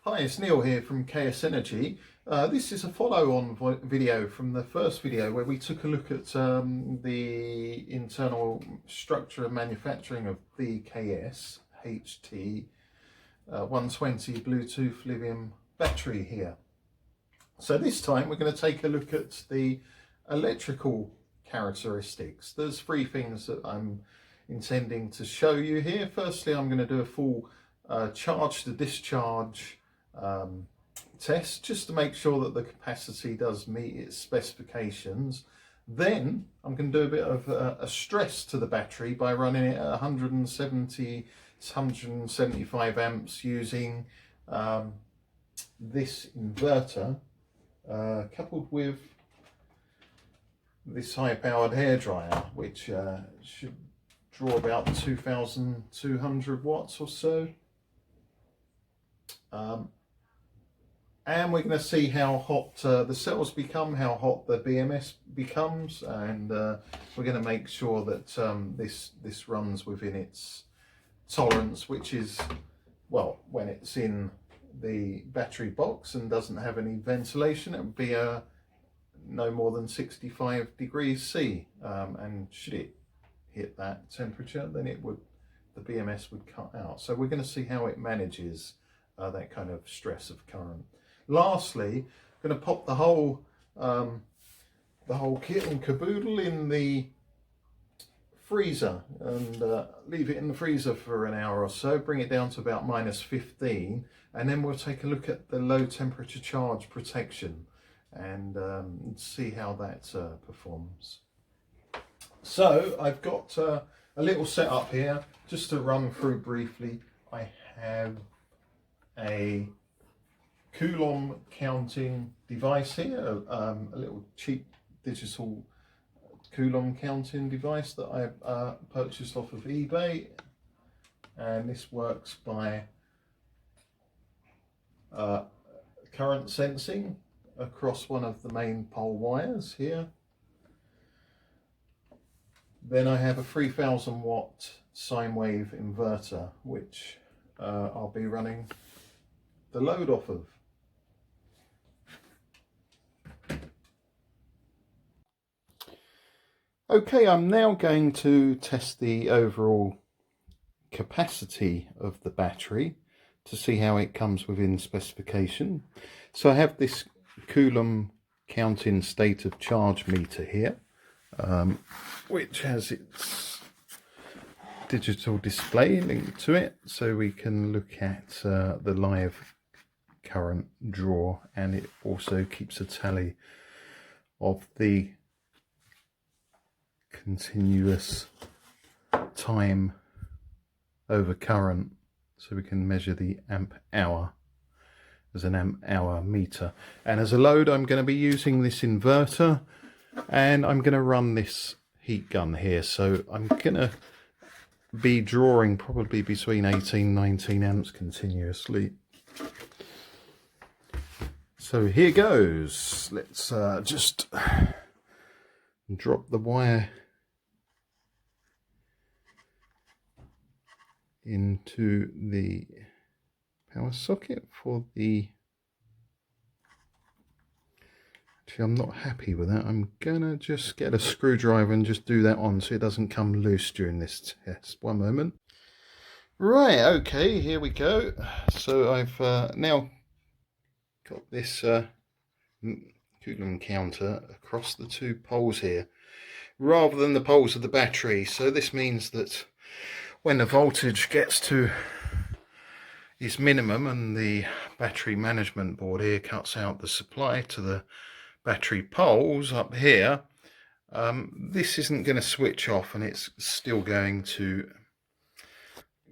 Hi, it's Neil here from KS Energy. This is a follow-on video from the first video where we took a look at the internal structure and manufacturing of the KS HT 120 Bluetooth lithium battery here. So this time we're going to take a look at the electrical characteristics. There's three things that I'm intending to show you here. Firstly, I'm going to do a full charge to discharge test just to make sure that the capacity does meet its specifications. Then I'm going to do a bit of a stress to the battery by running it at 175 amps using this inverter coupled with this high-powered hairdryer, which should draw about 2,200 watts or so. And we're going to see how hot the cells become, how hot the BMS becomes, and we're going to make sure that this runs within its tolerance, which is, well, when it's in the battery box and doesn't have any ventilation, it would be no more than 65 degrees C, and should it hit that temperature, then the BMS would cut out. So we're going to see how it manages that kind of stress of current. Lastly, I'm going to pop the whole kit and caboodle in the freezer and leave it in the freezer for an hour or so, bring it down to about -15, and then we'll take a look at the low temperature charge protection and see how that performs. So I've got a little setup here just to run through briefly. I have a Coulomb counting device here, a little cheap digital Coulomb counting device that I purchased off of eBay, and this works by current sensing across one of the main pole wires here. Then I have a 3000 watt sine wave inverter, which I'll be running the load off of. Okay, I'm now going to test the overall capacity of the battery to see how it comes within specification. So I have this Coulomb counting state of charge meter here, which has its digital display linked to it, so we can look at the live current draw, and it also keeps a tally of the continuous time over current, so we can measure the amp hour as an amp hour meter. And as a load, I'm going to be using this inverter, and I'm going to run this heat gun here, so I'm going to be drawing probably between 18-19 amps continuously. So here goes. Let's just drop the wire into the power socket for the... Actually, I'm not happy with that. I'm gonna just get a screwdriver and just do that on so it doesn't come loose during this test. One moment. Right, okay, here we go. So I've now got this Coulomb counter across the two poles here, rather than the poles of the battery. So this means that when the voltage gets to its minimum and the battery management board here cuts out the supply to the battery poles up here, this isn't going to switch off, and it's still going to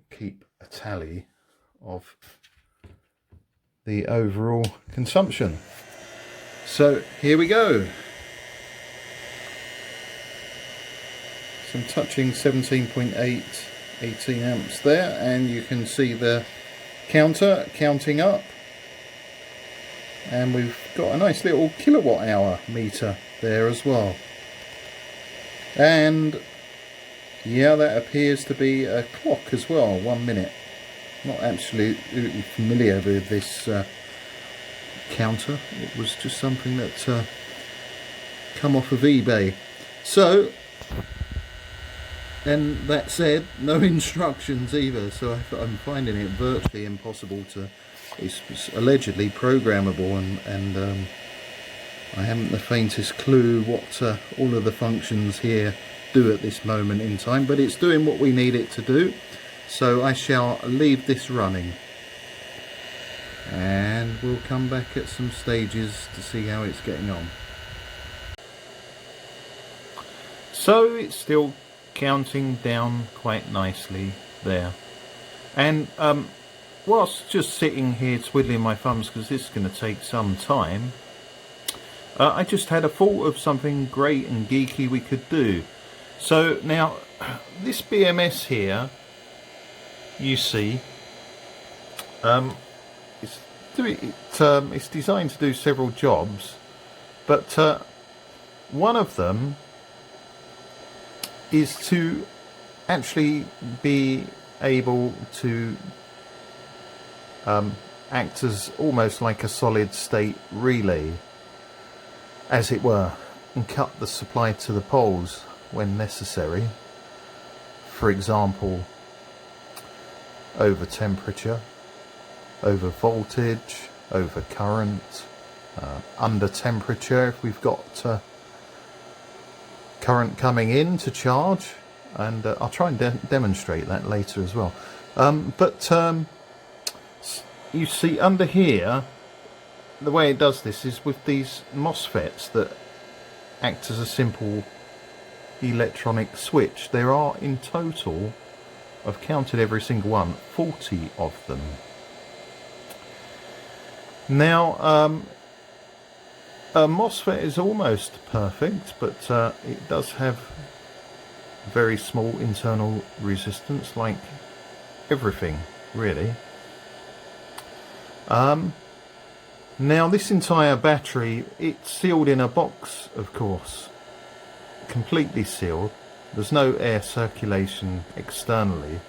keep a tally of the overall consumption. So here we go. So I'm touching 17.8, 18 amps there, and you can see the counter counting up, and we've got a nice little kilowatt hour meter there as well. And yeah, that appears to be a clock as well, 1 minute. not absolutely familiar with this counter. It was just something that come off of eBay. So, and that said, no instructions either, so I'm finding it virtually impossible to. It's allegedly programmable, and I haven't the faintest clue what all of the functions here do at this moment in time, but it's doing what we need it to do. So I shall leave this running, and we'll come back at some stages to see how it's getting on. So it's still counting down quite nicely there, and whilst just sitting here twiddling my thumbs, because this is going to take some time, I just had a thought of something great and geeky we could do. So now, this BMS here, you see, it's designed to do several jobs, but one of them is to actually be able to act as almost like a solid state relay, as it were, and cut the supply to the poles when necessary. For example, over temperature, over voltage, over current, under temperature if we've got current coming in to charge, and I'll try and demonstrate that later as well. You see under here, the way it does this is with these MOSFETs that act as a simple electronic switch. There are in total, I've counted every single one, 40 of them. Now, a MOSFET is almost perfect, but it does have very small internal resistance, like everything, really. Now, this entire battery, it's sealed in a box, of course, completely sealed. There's no air circulation externally.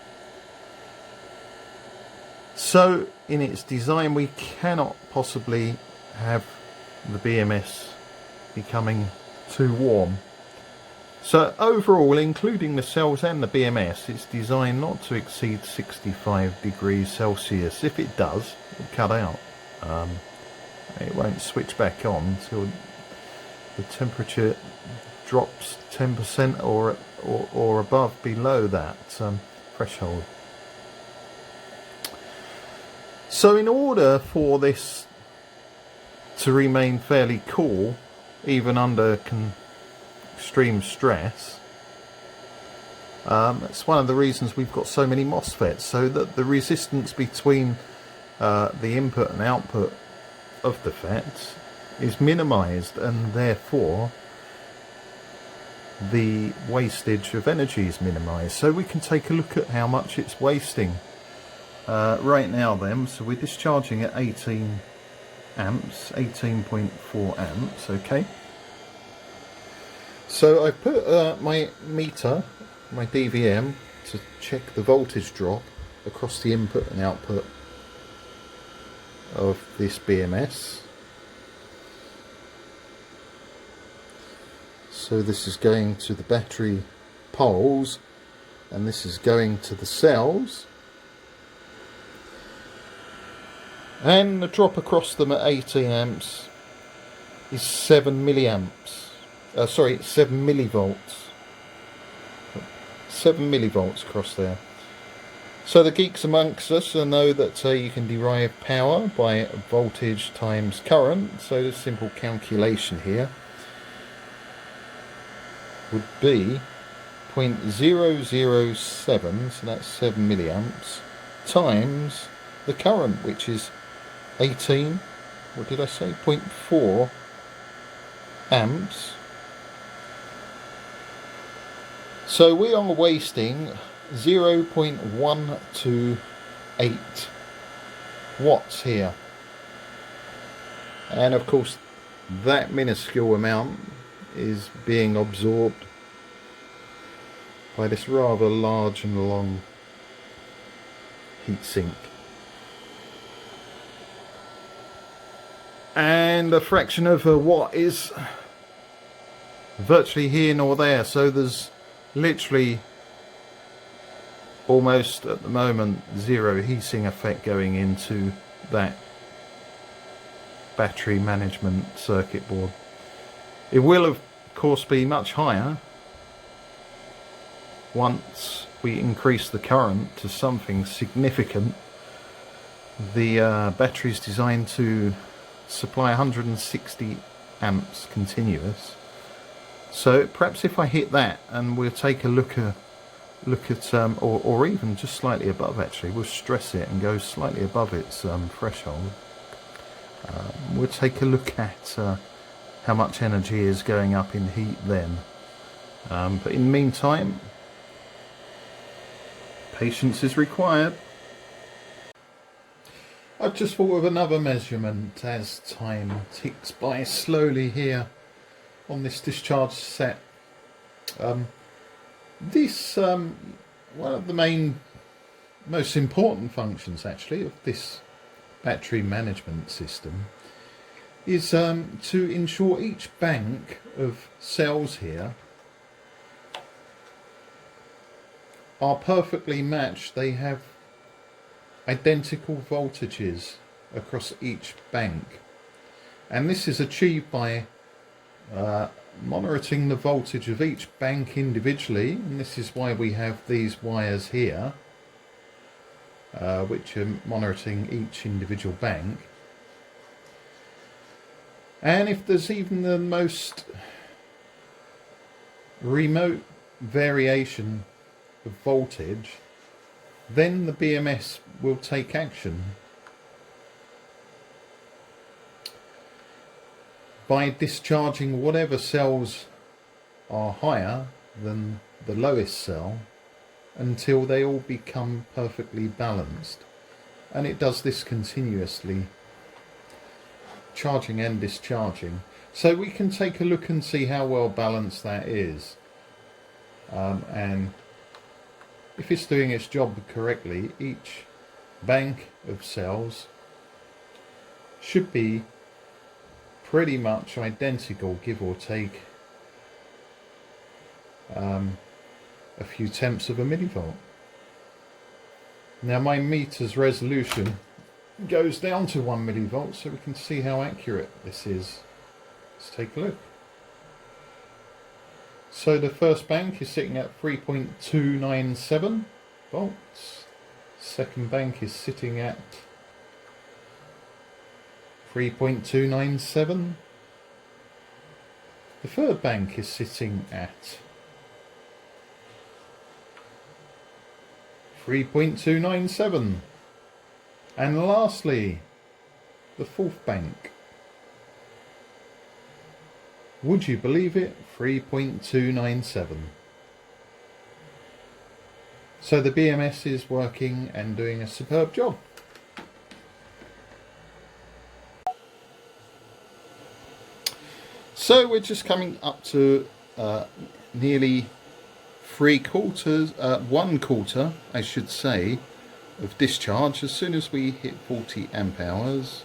So, in its design, we cannot possibly have the BMS becoming too warm. So overall, including the cells and the BMS, it's designed not to exceed 65 degrees Celsius. If it does, it'll cut out. It won't switch back on until the temperature drops 10% or above, below that threshold. So in order for this to remain fairly cool, even under extreme stress, that's one of the reasons we've got so many MOSFETs, so that the resistance between the input and output of the FETs is minimized, and therefore the wastage of energy is minimized. So we can take a look at how much it's wasting right now then. So we're discharging at 18 amps, 18.4 amps, okay. So I put my meter, my DVM, to check the voltage drop across the input and output of this BMS. So this is going to the battery poles, and this is going to the cells, and the drop across them at 18 amps is 7 milliamps. 7 millivolts. 7 millivolts across there. So the geeks amongst us know that you can derive power by voltage times current. So the simple calculation here would be 0.007, so that's 7 milliamps, times the current, which is 18, what did I say, 0.4 amps. So we are wasting 0.128 watts here, and of course that minuscule amount is being absorbed by this rather large and long heatsink. And a fraction of a watt is virtually here nor there, so there's literally almost at the moment zero heating effect going into that battery management circuit board. It will of course be much higher once we increase the current to something significant. The battery is designed to supply 160 amps continuous, so perhaps if I hit that, and we'll take a look at or even just slightly above, actually we'll stress it and go slightly above its threshold. We'll take a look at how much energy is going up in heat then, but in the meantime patience is required. I've just thought of another measurement as time ticks by slowly here on this discharge set. One of the most important functions actually of this battery management system is to ensure each bank of cells here are perfectly matched. They have identical voltages across each bank, and this is achieved by monitoring the voltage of each bank individually, and this is why we have these wires here which are monitoring each individual bank. And if there's even the most remote variation of voltage, then the BMS will take action by discharging whatever cells are higher than the lowest cell until they all become perfectly balanced. And it does this continuously, charging and discharging. So we can take a look and see how well balanced that is. And if it's doing its job correctly, each bank of cells should be pretty much identical, give or take a few tenths of a millivolt. Now my meter's resolution goes down to 1 millivolt, so we can see how accurate this is. Let's take a look. So the first bank is sitting at 3.297 volts. Second bank is sitting at 3.297. The third bank is sitting at 3.297. And lastly, the fourth bank. Would you believe it? 3.297. So the BMS is working and doing a superb job. So we're just coming up to nearly 1/4, I should say, of discharge. As soon as we hit 40 amp hours,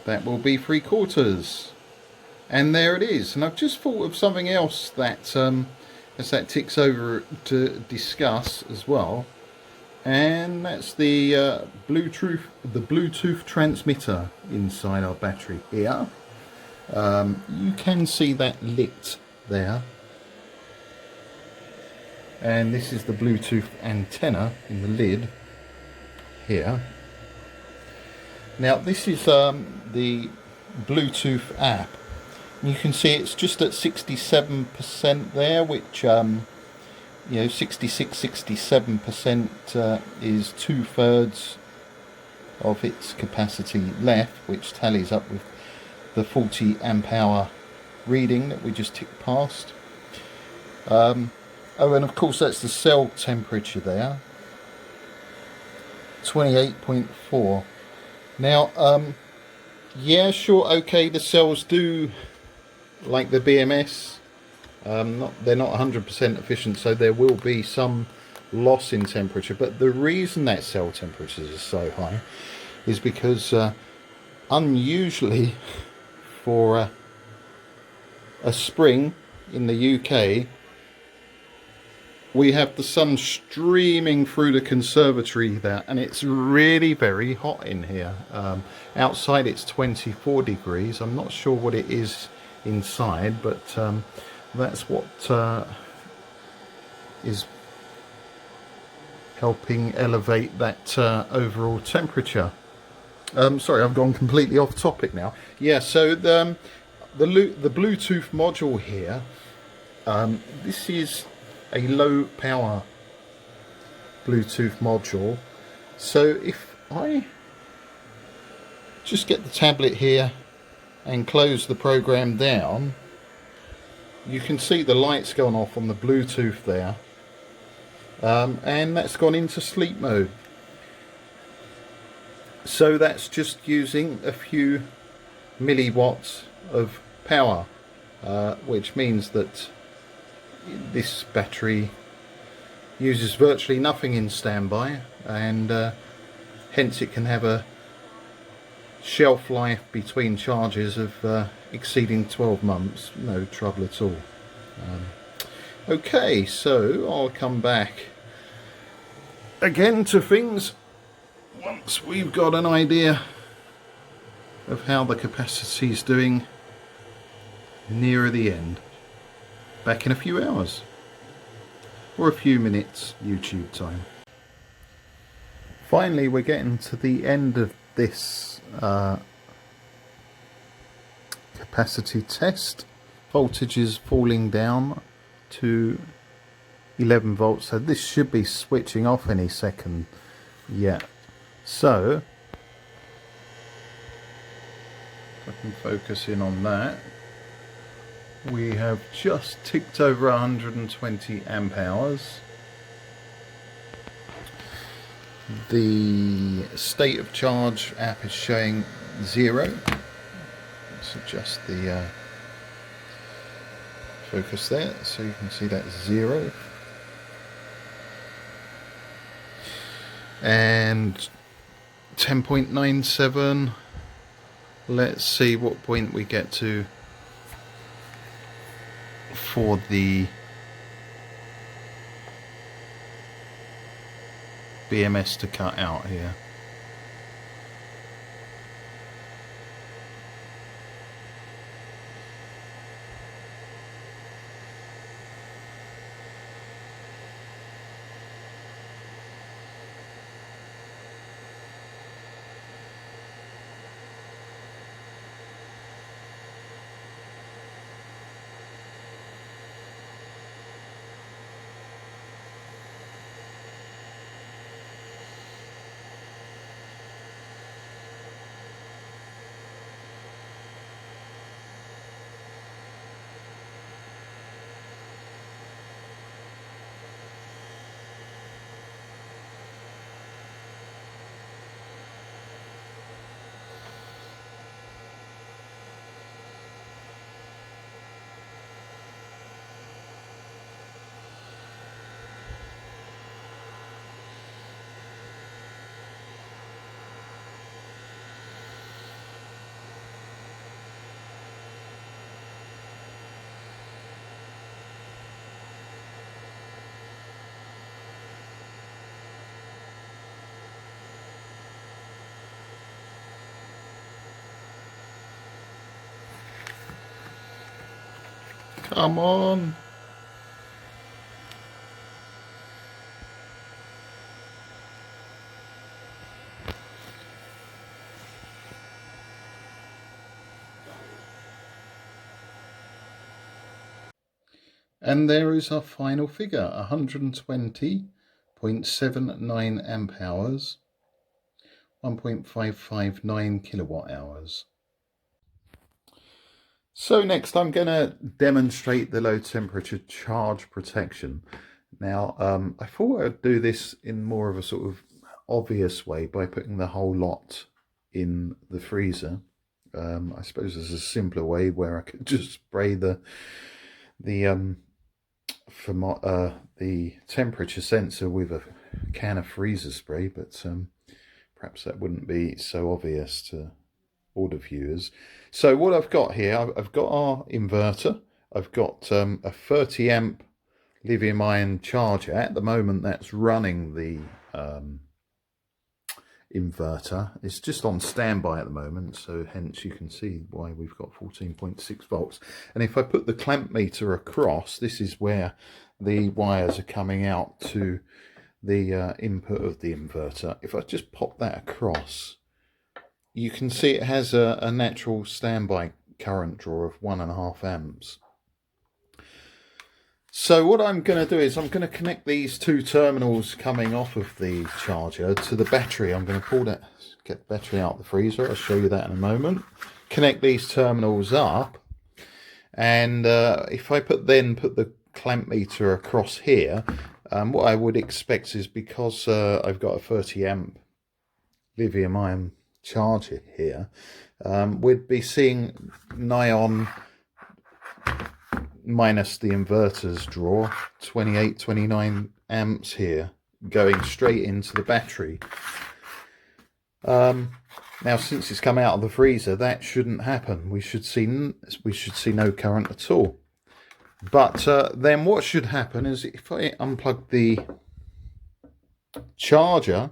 that will be 3/4. And there it is. And I've just thought of something else that, as that ticks over, to discuss as well. And that's the Bluetooth transmitter inside our battery here. You can see that lit there. And this is the Bluetooth antenna in the lid here. Now this is the Bluetooth app. You can see it's just at 67% there, which 67% is 2/3 of its capacity left, which tallies up with the 40 amp hour reading that we just ticked past. Oh, and of course that's the cell temperature there, 28.4. Now yeah, sure, okay, the cells do, like the BMS, they're not 100% efficient, so there will be some loss in temperature, but the reason that cell temperatures are so high is because unusually for a spring in the UK, we have the sun streaming through the conservatory there, and it's really very hot in here. Outside it's 24 degrees. I'm not sure what it is inside, but that's what is helping elevate that overall temperature. Sorry, I've gone completely off topic now. Yeah, so the Bluetooth module here, this is a low power Bluetooth module. So if I just get the tablet here and close the program down, you can see the lights going off on the Bluetooth there, and that's gone into sleep mode. So that's just using a few milliwatts of power, which means that this battery uses virtually nothing in standby, and hence it can have a shelf life between charges of exceeding 12 months, no trouble at all. Okay, so I'll come back again to things once we've got an idea of how the capacity is doing nearer the end. Back in a few hours, or a few minutes YouTube time. Finally, we're getting to the end of this capacity test. Voltage is falling down to 11 volts, so this should be switching off any second. Yeah, so if I can focus in on that, we have just ticked over 120 amp hours. The state of charge app is showing 0. Let's adjust the focus there so you can see that's 0. And 10.97. Let's see what point we get to for the BMS to cut out here. Come on. And there is our final figure, 120.79 amp hours, 1.559 kilowatt hours. So next I'm going to demonstrate the low temperature charge protection. Now I thought I'd do this in more of a sort of obvious way by putting the whole lot in the freezer. I suppose there's a simpler way where I could just spray the for the temperature sensor with a can of freezer spray, but perhaps that wouldn't be so obvious to all the viewers. So what I've got here, I've got our inverter. I've got a 30 amp lithium-ion charger. At the moment that's running the inverter. It's just on standby at the moment, so hence you can see why we've got 14.6 volts. And if I put the clamp meter across, this is where the wires are coming out to the input of the inverter. If I just pop that across, you can see it has a natural standby current draw of 1.5 amps. So what I'm going to do is I'm going to connect these two terminals coming off of the charger to the battery. I'm going to pull that, get the battery out of the freezer. I'll show you that in a moment. Connect these terminals up, and if I put the clamp meter across here, what I would expect is, because I've got a 30 amp lithium-ion charger here, we'd be seeing nigh-on, minus the inverter's draw, 29 amps here going straight into the battery. Now since it's come out of the freezer, that shouldn't happen. We should see no current at all. But then what should happen is, if I unplug the charger,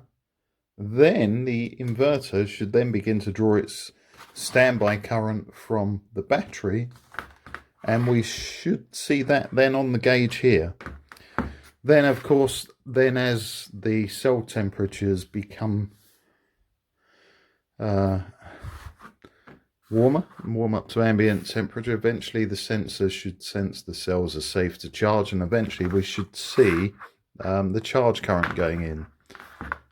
then the inverter should then begin to draw its standby current from the battery, and we should see that then on the gauge here. Then of course, then as the cell temperatures become warm up to ambient temperature, eventually the sensor should sense the cells are safe to charge, and eventually we should see the charge current going in.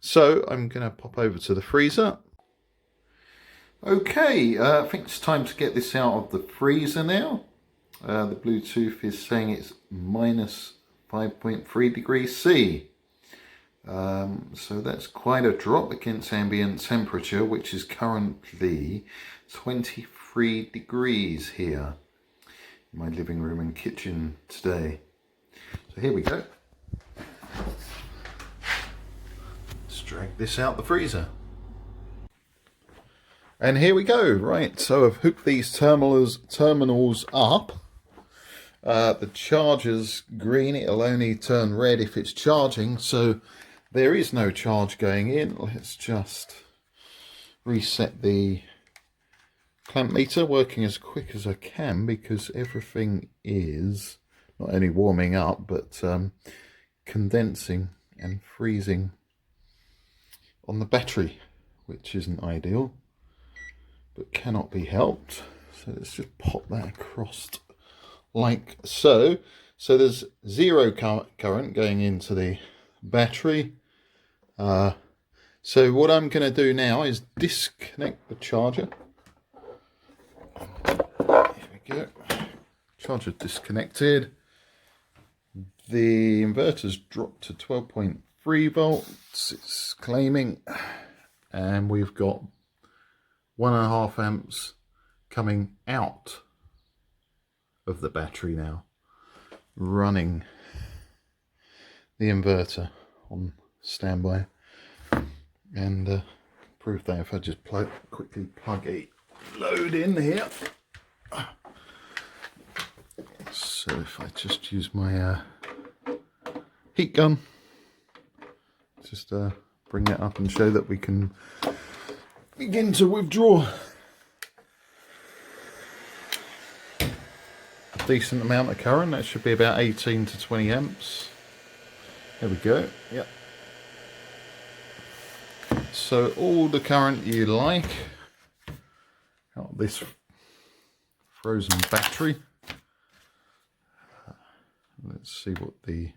So I'm going to pop over to the freezer. Okay, I think it's time to get this out of the freezer now. The Bluetooth is saying it's minus 5.3 degrees C. So that's quite a drop against ambient temperature, which is currently 23 degrees here in my living room and kitchen today. So here we go. Let's drag this out the freezer. And here we go. Right, so I've hooked these terminals up. The charger's green. It'll only turn red if it's charging, so there is no charge going in. Let's just reset the clamp meter, working as quick as I can, because everything is not only warming up but condensing and freezing on the battery, which isn't ideal but cannot be helped. So let's just pop that across like so. So there's zero current going into the battery. So what I'm going to do now is disconnect the charger. Here we go. Charger disconnected. The inverter's dropped to 12.3 volts, it's claiming, and we've got 1.5 amps coming out of the battery now, running the inverter on standby. And prove that if I just quickly plug a load in here. So if I just use my heat gun, just bring that up and show that we can begin to withdraw a decent amount of current. That should be about 18 to 20 amps. There we go. Yep. So all the current you like out of this frozen battery. Let's see what the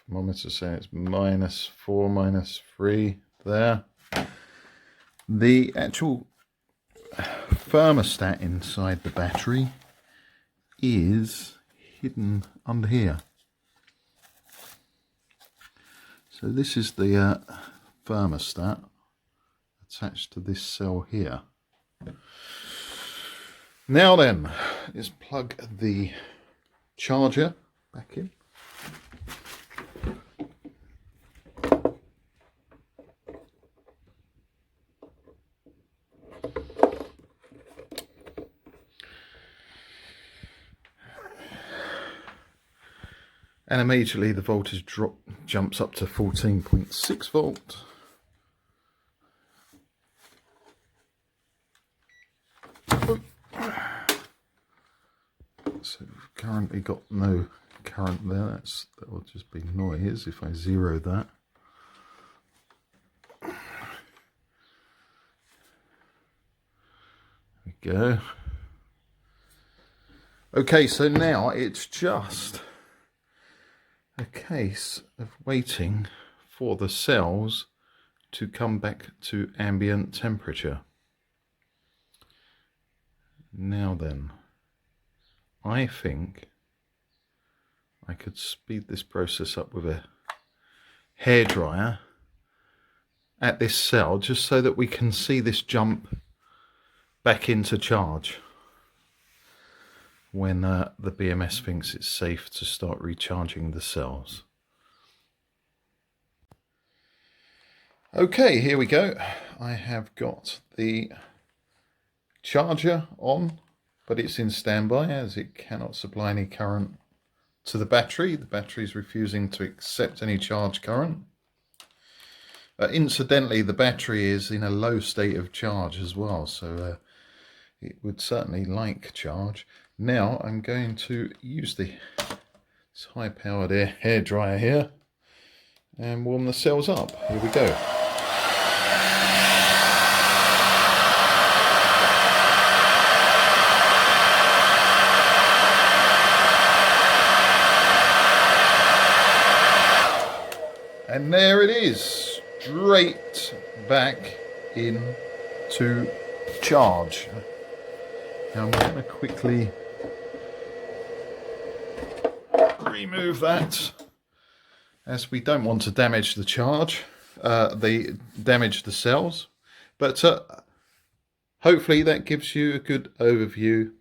thermometer says. It's -4, -3 there. The actual thermostat inside the battery is hidden under here. So this is the thermostat attached to this cell here. Now then, let's plug the charger back in. And immediately the voltage jumps up to 14.6 volt. So we've currently got no current there. That will just be noise if I zero that. There we go. Okay, so now it's just a case of waiting for the cells to come back to ambient temperature. Now then, I think I could speed this process up with a hairdryer at this cell, just so that we can see this jump back into charge when the BMS thinks it's safe to start recharging the cells. Okay, here we go. I have got the charger on, but it's in standby as it cannot supply any current to the battery. The battery is refusing to accept any charge current. Incidentally, the battery is in a low state of charge as well, so it would certainly like charge. Now I'm going to use this high-powered hairdryer here and warm the cells up. Here we go. And there it is, straight back into charge. Now I'm going to quickly remove that, as we don't want to damage the charge, damage the cells. But hopefully that gives you a good overview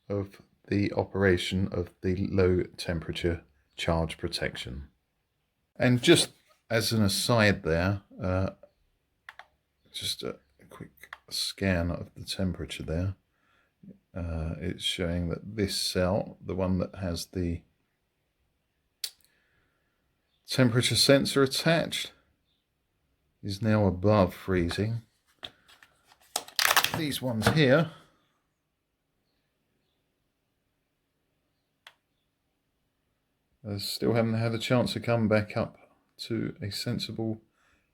of the operation of the low temperature charge protection. And just as an aside there, just a quick scan of the temperature there. It's showing that this cell, the one that has the temperature sensor attached, is now above freezing. These ones here still haven't had a chance to come back up to a sensible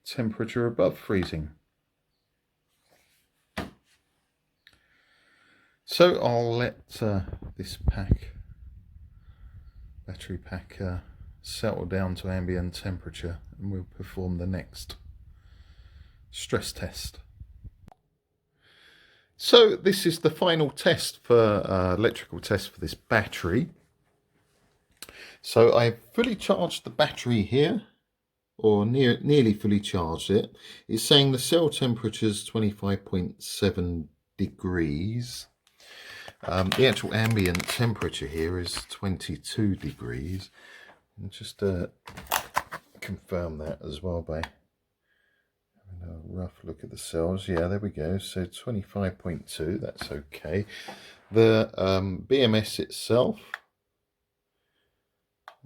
temperature above freezing. So I'll let this battery pack settle down to ambient temperature, and we'll perform the next stress test. So this is the final test for electrical test for this battery. So I've fully charged the battery here, or nearly fully charged it. It's saying the cell temperature is 25.7 degrees. The actual ambient temperature here is 22 degrees. And just confirm that as well by having a rough look at the cells. Yeah, there we go. So 25.2, that's okay. The BMS itself,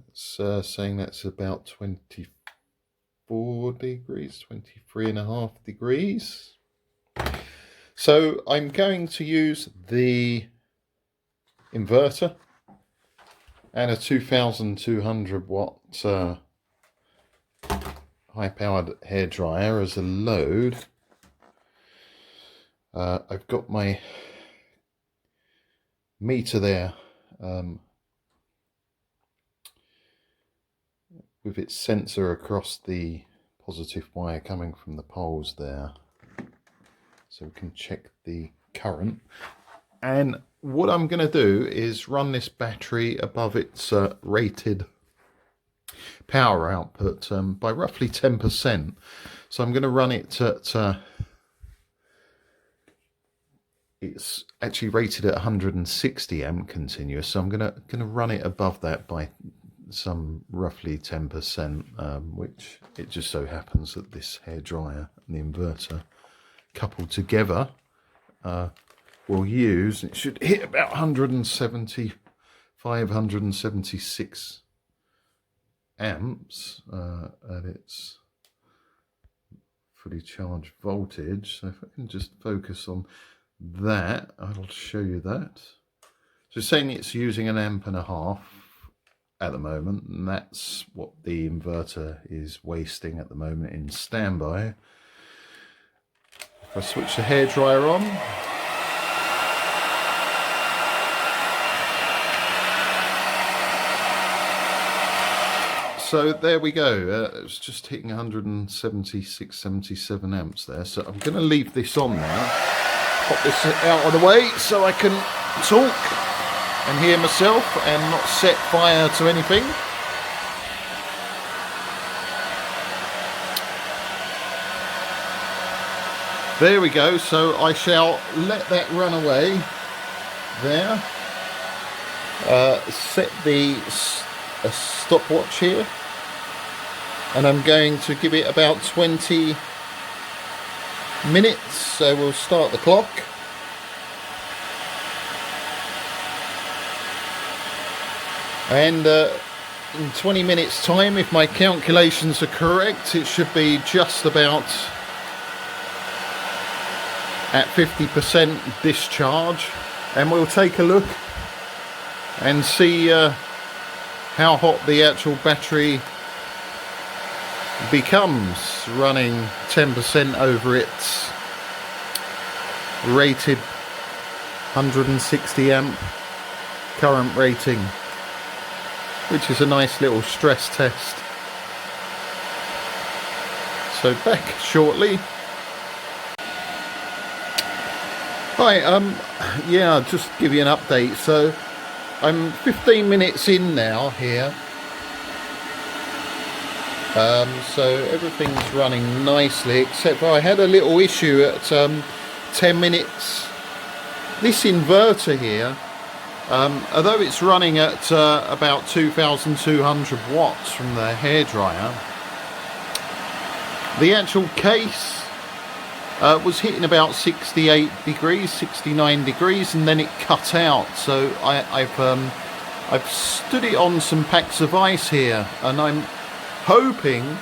it's saying that's about 24 degrees, 23.5 degrees. So I'm going to use the inverter and a 2200 watt high-powered hairdryer as a load. I've got my meter there with its sensor across the positive wire coming from the poles there, so we can check the current. And what I'm going to do is run this battery above its rated power output by roughly 10%. So I'm going to run it at it's actually rated at 160 amp continuous, so I'm gonna run it above that by some roughly 10%, which it just so happens that this hairdryer and the inverter coupled together will use. It should hit about 175, 176 amps at its fully charged voltage. So if I can just focus on that, I'll show you that. So it's saying it's using 1.5 amps at the moment, and that's what the inverter is wasting at the moment in standby. If I switch the hairdryer on, so there we go. It's just hitting 176, 77 amps there. So I'm going to leave this on now. Pop this out of the way so I can talk and hear myself and not set fire to anything. There we go. So I shall let that run away there. Set a stopwatch here, and I'm going to give it about 20 minutes, so we'll start the clock. And in 20 minutes time, if my calculations are correct, it should be just about at 50% discharge, and we'll take a look and see how hot the actual battery becomes running 10% over its rated 160 amp current rating, which is a nice little stress test. So back shortly. Hi, yeah, just give you an update. So I'm 15 minutes in now here. So everything's running nicely, except for I had a little issue at 10 minutes. This inverter here, although it's running at about 2,200 watts from the hairdryer, the actual case was hitting about 68 degrees, 69 degrees, and then it cut out. So I've stood it on some packs of ice here, and I'm hoping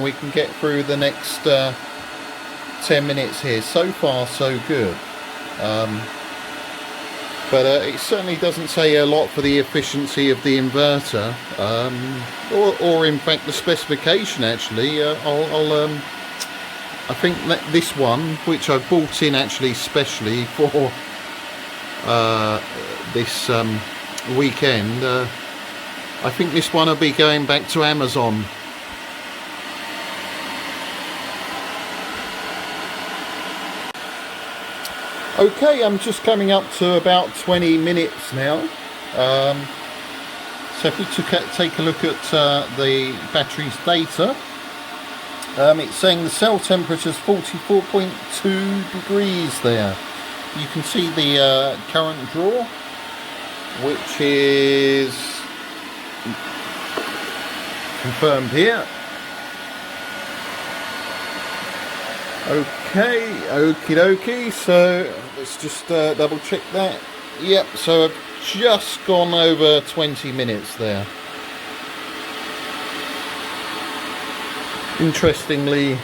we can get through the next 10 minutes here. So far so good, but it certainly doesn't say a lot for the efficiency of the inverter, or in fact the specification. Actually, I think that this one, which I bought in actually specially for this weekend, I think this one will be going back to Amazon. Okay, I'm just coming up to about 20 minutes now. So if we take a look at the battery's data, it's saying the cell temperature is 44.2 degrees there. You can see the current draw, which is confirmed here. Okay, okie dokie, so let's just double check that. Yep, so I've just gone over 20 minutes there. Interestingly,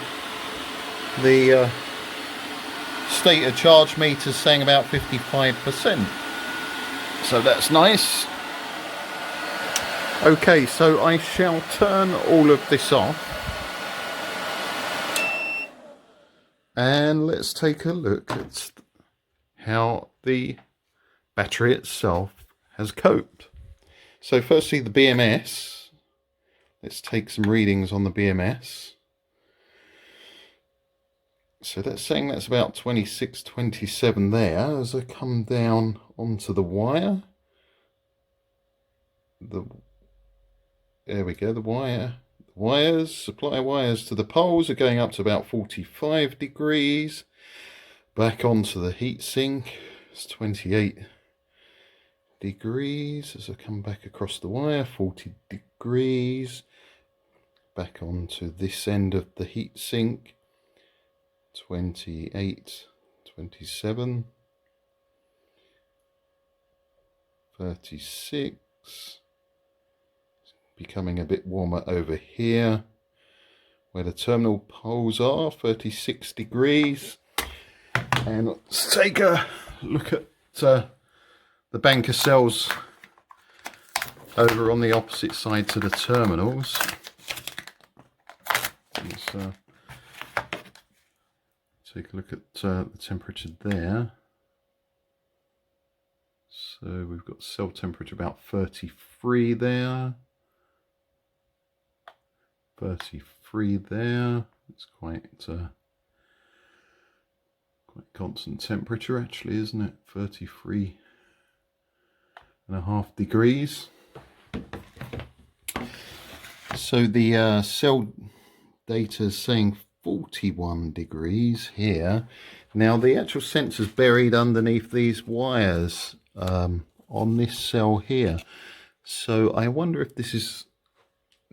the state of charge meter is saying about 55%, so that's nice. Okay, so I shall turn all of this off, and let's take a look at how the battery itself has coped. So firstly, the BMS. Let's take some readings on the BMS. So that's saying that's about 26, 27 there. As I come down onto the wire, there we go, the wires, supply wires to the poles are going up to about 45 degrees. Back onto the heat sink. It's 28 degrees as I come back across the wire, 40 degrees. Back onto this end of the heat sink, 28, 27, 36. Becoming a bit warmer over here where the terminal poles are, 36 degrees. And let's take a look at the banker cells over on the opposite side to the terminals. Let's take a look at the temperature there. So we've got cell temperature about 33 there. 33 there. It's quite constant temperature actually, isn't it? 33.5 degrees. So the cell data is saying 41 degrees here. Now the actual sensor's buried underneath these wires on this cell here. So I wonder if this is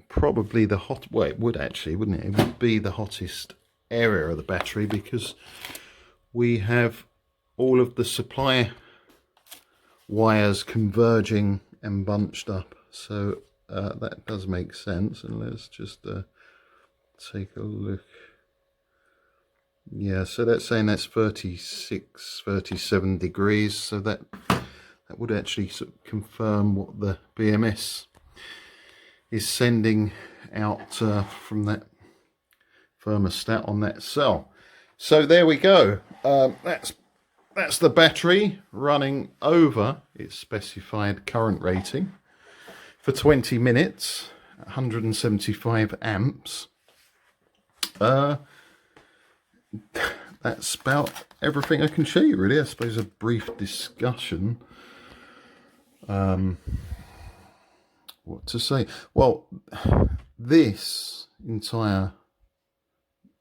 probably the hot, well, it would actually, wouldn't it? It would be the hottest area of the battery because we have all of the supply wires converging and bunched up. So that does make sense. And let's just take a look. Yeah, so that's saying that's 36, 37 degrees. So that would actually sort of confirm what the BMS is sending out from that thermostat on that cell. So there we go. That's the battery running over its specified current rating for 20 minutes, 175 amps. That's about everything I can show you, really. I suppose a brief discussion. What to say? Well, this entire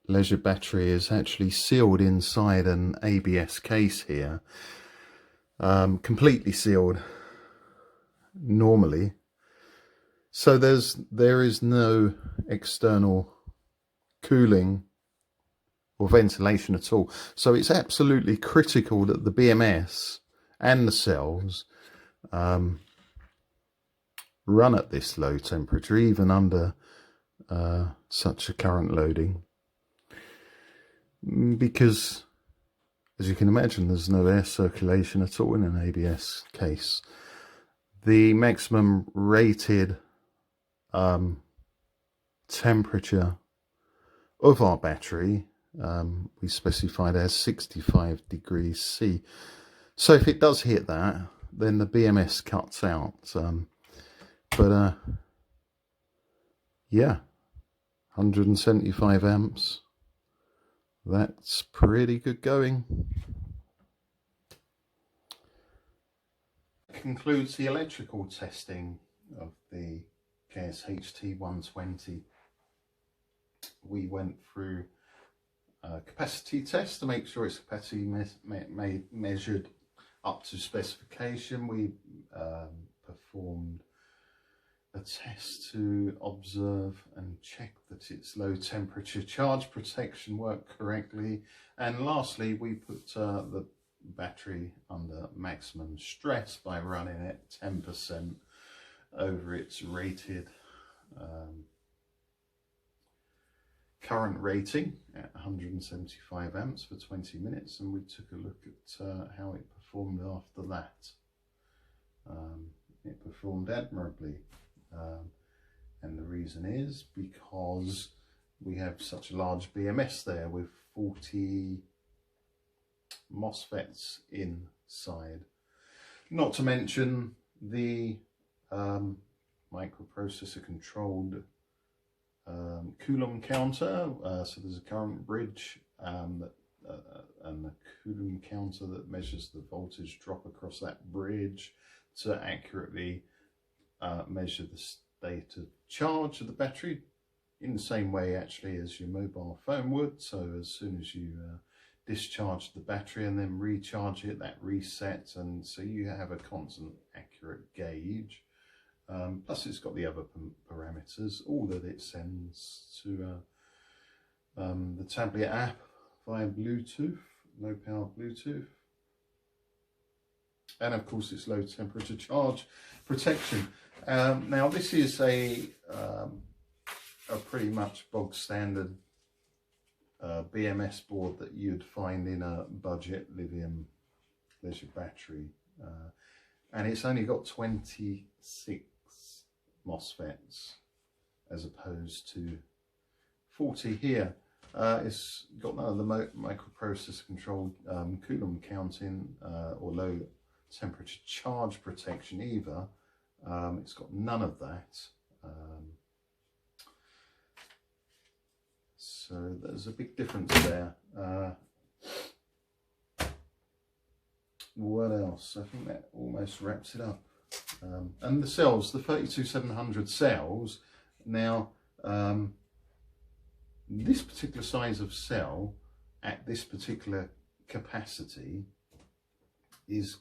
leisure battery is actually sealed inside an ABS case here, completely sealed normally. So there is no external cooling or ventilation at all. So it's absolutely critical that the BMS and the cells run at this low temperature, even under such a current loading, because as you can imagine, there's no air circulation at all in an ABS case. The maximum rated temperature of our battery we specified as 65 degrees C. So if it does hit that, then the BMS cuts out. Yeah, 175 amps. That's pretty good going. Concludes the electrical testing of the KSHT 120. We went through a capacity test to make sure its capacity measured up to specification. We performed a test to observe and check that its low temperature charge protection worked correctly, and lastly we put the battery under maximum stress by running it 10% over its rated current rating at 175 amps for 20 minutes, and we took a look at how it performed after that. It performed admirably, and the reason is because we have such a large BMS there with 40 MOSFETs inside, not to mention the microprocessor controlled Coulomb counter. So there's a current bridge and the Coulomb counter that measures the voltage drop across that bridge to accurately measure the state of charge of the battery in the same way actually as your mobile phone would. So as soon as you discharge the battery and then recharge it, that resets, and so you have a constant accurate gauge. Plus it's got the other parameters, all that it sends to the tablet app via Bluetooth, low power Bluetooth. And of course it's low temperature charge protection. Now this is a pretty much bog standard BMS board that you'd find in a budget lithium leisure battery, and it's only got 26 MOSFETs as opposed to 40 here. It's got none of the microprocessor controlled Coulomb counting or low temperature charge protection either. It's got none of that. So there's a big difference there. What else? I think that almost wraps it up. And the cells, the 32700 cells. Now, this particular size of cell at this particular capacity is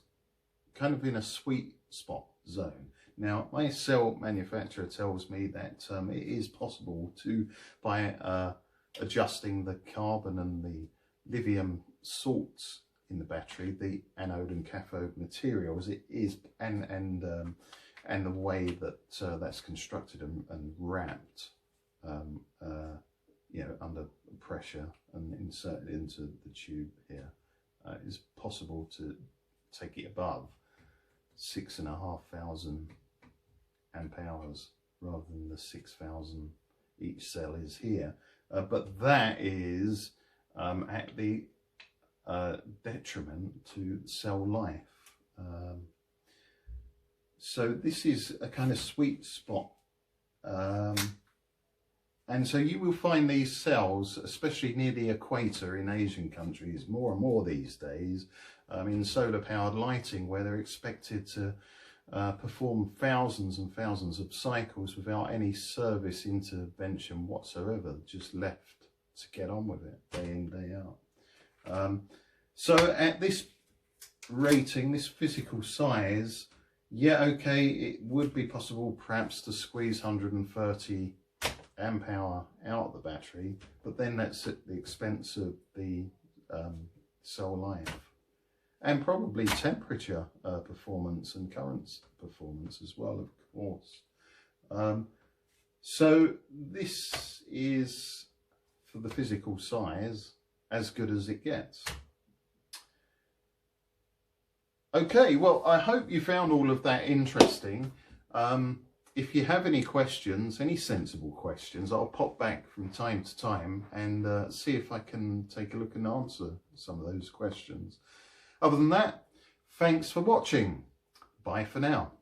kind of in a sweet spot zone. Now, my cell manufacturer tells me that it is possible to, by adjusting the carbon and the lithium salts in the battery, the anode and cathode materials, it is, and the way that that's constructed and wrapped, you know, under pressure and inserted into the tube here, is possible to take it above 6,500 amp hours rather than the 6,000 each cell is here. But that is at the detriment to cell life. So this is a kind of sweet spot. And so you will find these cells, especially near the equator in Asian countries, more and more these days, in solar powered lighting, where they're expected to perform thousands and thousands of cycles without any service intervention whatsoever, just left to get on with it day in, day out. So at this rating, this physical size, yeah, okay, it would be possible perhaps to squeeze 130 amp hour out of the battery, but then that's at the expense of the cell life. And probably temperature performance and current performance as well, of course. So this is, for the physical size, as good as it gets. Okay, well, I hope you found all of that interesting. If you have any questions, any sensible questions, I'll pop back from time to time and see if I can take a look and answer some of those questions. Other than that, thanks for watching. Bye for now.